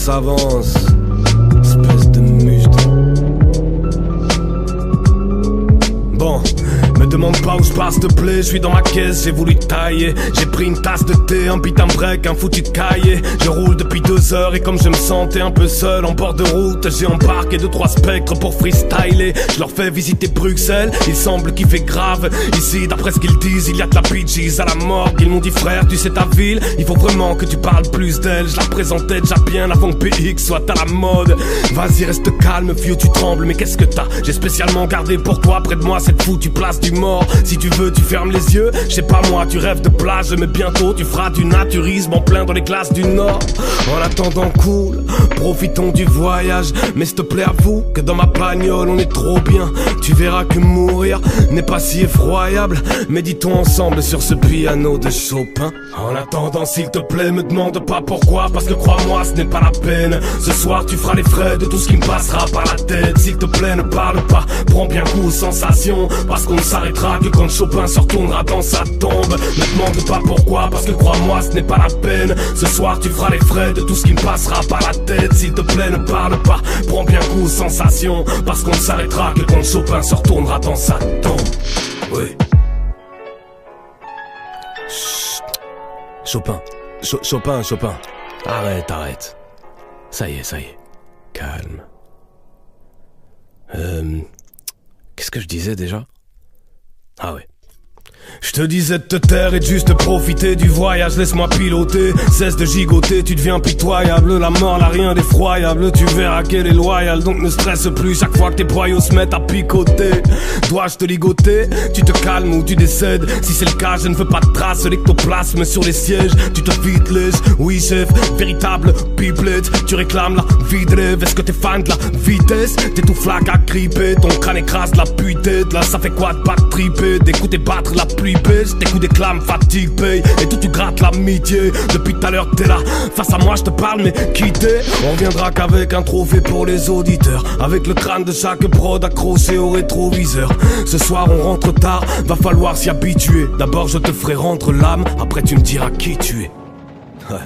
avance, avance. Espèce de merde. Bon, me demande pas où je pars s'il te plaît, je suis dans ma caisse, j'ai voulu tailler. J'ai pris une tasse de thé, un beat, un break, un foutu cahier. Je roule depuis 2 heures et comme je me sentais un peu seul en bord de route, j'ai embarqué 2-3 spectres pour freestyler. Je leur fais visiter Bruxelles, il semble qu'il fait grave ici, d'après ce qu'ils disent, il y a de la bitches à la morgue. Ils m'ont dit frère, tu sais ta ville, il faut vraiment que tu parles plus d'elle. Je la présentais déjà bien avant que PX soit à la mode. Vas-y reste calme vieux, tu trembles, mais qu'est-ce que t'as? J'ai spécialement gardé pour toi près de moi cette foutue place du mort. Si tu veux tu fermes les yeux, je sais pas moi, tu rêves de plage, mais bientôt tu feras du naturisme en plein dans les classes du Nord. En attendant cool, profitons du voyage, mais s'il te plaît avoue que dans ma bagnole on est trop bien. Tu verras que mourir n'est pas si effroyable, méditons ensemble sur ce piano de Chopin. En attendant s'il te plaît me demande pas pourquoi, parce que crois-moi ce n'est pas la peine. Ce soir tu feras les frais de tout ce qui me passera par la tête. S'il te plaît ne parle pas, prends bien goût aux sensations, parce qu'on ne s'arrêtera que quand Chopin se retournera dans sa tombe. Ne demande pas pourquoi, parce que crois-moi ce n'est pas la peine. Ce soir tu feras les frais de tout ce qui me passera par la tête. S'il te plaît ne parle pas, prends bien goût aux sensations, parce qu'on ne s'arrêtera que quand Chopin se retournera dans sa tombe. Oui. Chut. Chopin, Chopin. Arrête. Ça y est. Calme. Qu'est-ce que je disais déjà? Ah ouais. Je te disais de te taire et de juste profiter du voyage, laisse-moi piloter. Cesse de gigoter, tu deviens pitoyable. La mort n'a rien d'effroyable, tu verras qu'elle est loyale. Donc ne stresse plus chaque fois que tes boyaux se mettent à picoter. Dois-je te ligoter? Tu te calmes ou tu décèdes? Si c'est le cas, je ne veux pas de traces, l'ectoplasme sur les sièges. Tu te fideles, oui chef, véritable pipelette. Tu réclames la vie de rêve, est-ce que t'es fan de la vitesse? T'es tout flaque à gripper, ton crâne écrase la puitaine. Là ça fait quoi de pas te triper, d'écouter battre la pluie baisse, tes coups d'éclame, fatigue paye, et tout tu grattes l'amitié. Depuis tout à l'heure t'es là, face à moi je te parle mais quitter. On reviendra qu'avec un trophée pour les auditeurs, avec le crâne de chaque prod accroché au rétroviseur. Ce soir on rentre tard, va falloir s'y habituer. D'abord je te ferai rendre l'âme, après tu me diras qui tu es. Ouais.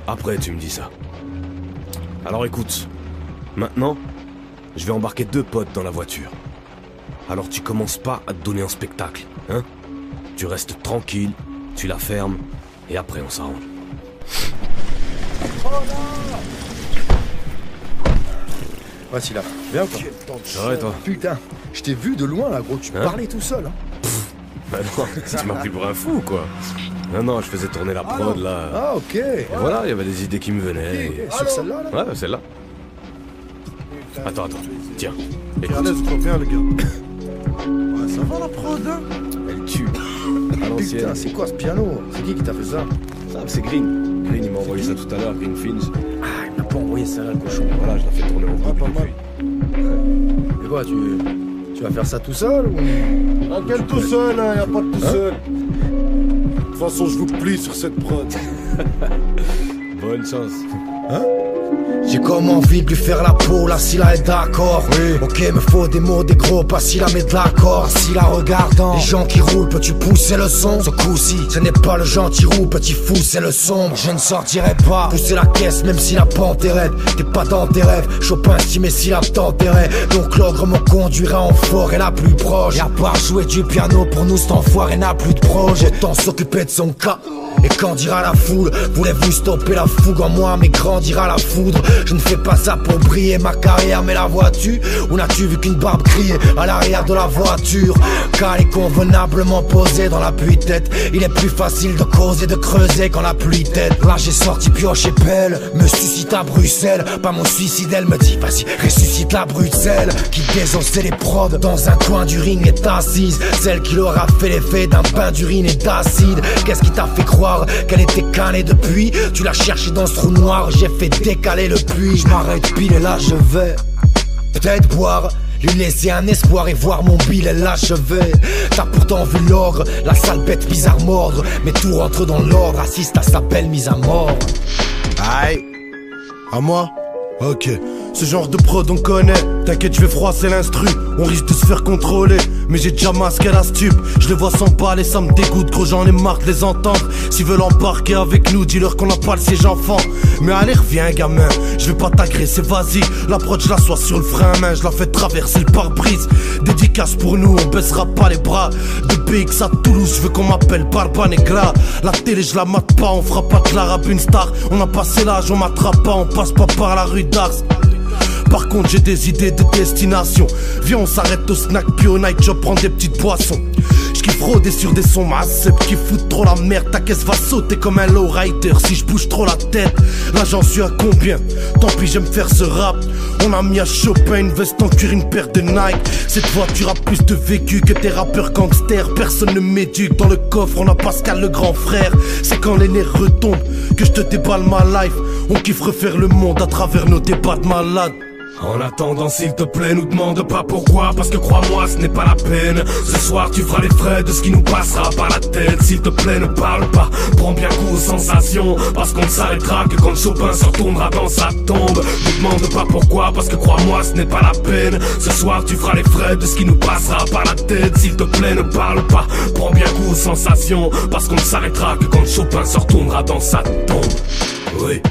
Après tu me dis ça. Alors écoute, maintenant je vais embarquer 2 potes dans la voiture. Alors tu commences pas à te donner un spectacle, hein? Tu restes tranquille, tu la fermes, et après on s'arrange. Voici là, viens quoi. Ça va et toi? Putain, je t'ai vu de loin là gros, tu parlais tout seul hein. Bah non, tu m'as pris pour un fou quoi. Non, je faisais tourner la prod là. Ah ok. Et voilà, il y avait des idées qui me venaient. Et... Sur celle-là là? Ouais, celle-là. Attends, tiens. Regardez, c'est trop bien le gars. Ouais, ça va la prod hein? Elle tue. À l'ancienne. Putain, c'est quoi ce piano? C'est qui t'a fait ça? Ça, c'est Green. Green, il m'a envoyé ça tout à l'heure, Green Finch. Ah, il m'a pas envoyé ça là le cochon. Voilà, je l'ai fait tourner au boucle pas mal. Et quoi, tu vas faire ça tout seul ou? Ah, quel tout seul, hein, y'a pas de tout seul. De toute façon, je vous plie sur cette prod. Bonne chance. Hein? J'ai comme envie de lui faire la peau, la Scylla est d'accord. Oui. Ok, me faut des mots, des gros, pas Scylla mais de l'accord. Scylla regardant les gens qui roulent, peux-tu pousser le son? Ce coup-ci, ce n'est pas le gentil roux, petit fou, c'est le sombre. Je ne sortirai pas, pousser la caisse même si la pente est raide. T'es pas dans tes rêves, Chopin estimé si la tenterait. Donc l'ogre me conduira en forêt la plus proche. Et à part jouer du piano, pour nous cet enfoiré n'a plus de projet. Autant s'occuper de son cas. Et quand dira la foule, voulez-vous stopper la fougue en moi, mais grandira la foudre. Je ne fais pas ça pour briller ma carrière, mais la vois-tu? Ou n'as-tu vu qu'une barbe crier à l'arrière de la voiture? Car est convenablement posé dans la pluie tête. Il est plus facile de causer, de creuser quand la pluie tête. Là j'ai sorti pioche et pelle, me suscite à Bruxelles. Pas mon suicide, elle me dit vas-y ressuscite la Bruxelles. Qui désossait les prods dans un coin du ring est assise. Celle qui leur a fait l'effet d'un bain d'urine et d'acide. Qu'est-ce qui t'a fait croire qu'elle était calée depuis? Tu l'as cherchée dans ce trou noir, j'ai fait décaler le puits. Je m'arrête pile et là je vais peut-être boire, lui laisser un espoir et voir mon billet l'achever. T'as pourtant vu l'ogre, la sale bête bizarre mordre. Mais tout rentre dans l'ordre, assiste à sa belle mise à mort. Aïe. À moi? Ok. Ce genre de prod on connaît. T'inquiète, je vais froisser l'instru. On risque de se faire contrôler, mais j'ai déjà masqué la stup. Je les vois s'emballer, ça me dégoûte, gros, j'en ai marre de les entendre. S'ils veulent embarquer avec nous, dis-leur qu'on n'a pas le siège enfant. Mais allez, reviens gamin, je vais pas t'agresser, vas-y. L'approche, je la sois sur le frein à main, je la fais traverser le pare-brise. Dédicace pour nous, on baissera pas les bras. De BX à Toulouse, je veux qu'on m'appelle Barba Negra. La télé, je la mate pas, on fera pas de l'arabe une star. On a passé l'âge, on m'attrape pas, on passe pas par la rue d'Ars. Par contre j'ai des idées de destination. Viens on s'arrête au snack puis au night shop prendre des petites boissons. J'kiffe rôder sur des sons massifs qui foutent trop la merde. Ta caisse va sauter comme un lowrider si je bouge trop la tête. Là j'en suis à combien? Tant pis j'aime faire ce rap. On a mis à Chopin une veste en cuir, une paire de Nike. Cette voiture a plus de vécu que tes rappeurs gangsters. Personne ne m'éduque, dans le coffre on a Pascal le grand frère. C'est quand les nerfs retombent que je te déballe ma life. On kiffe refaire le monde à travers nos débats de malades. En attendant, s'il te plaît, nous demande pas pourquoi, parce que crois-moi, ce n'est pas la peine. Ce soir, tu feras les frais de ce qui nous passera par la tête. S'il te plaît, ne parle pas, prends bien goût aux sensations, parce qu'on ne s'arrêtera que quand Chopin se retournera dans sa tombe. Ne demande pas pourquoi, parce que crois-moi, ce n'est pas la peine. Ce soir, tu feras les frais de ce qui nous passera par la tête. S'il te plaît, ne parle pas, prends bien goût aux sensations, parce qu'on ne s'arrêtera que quand Chopin se retournera dans sa tombe. Oui.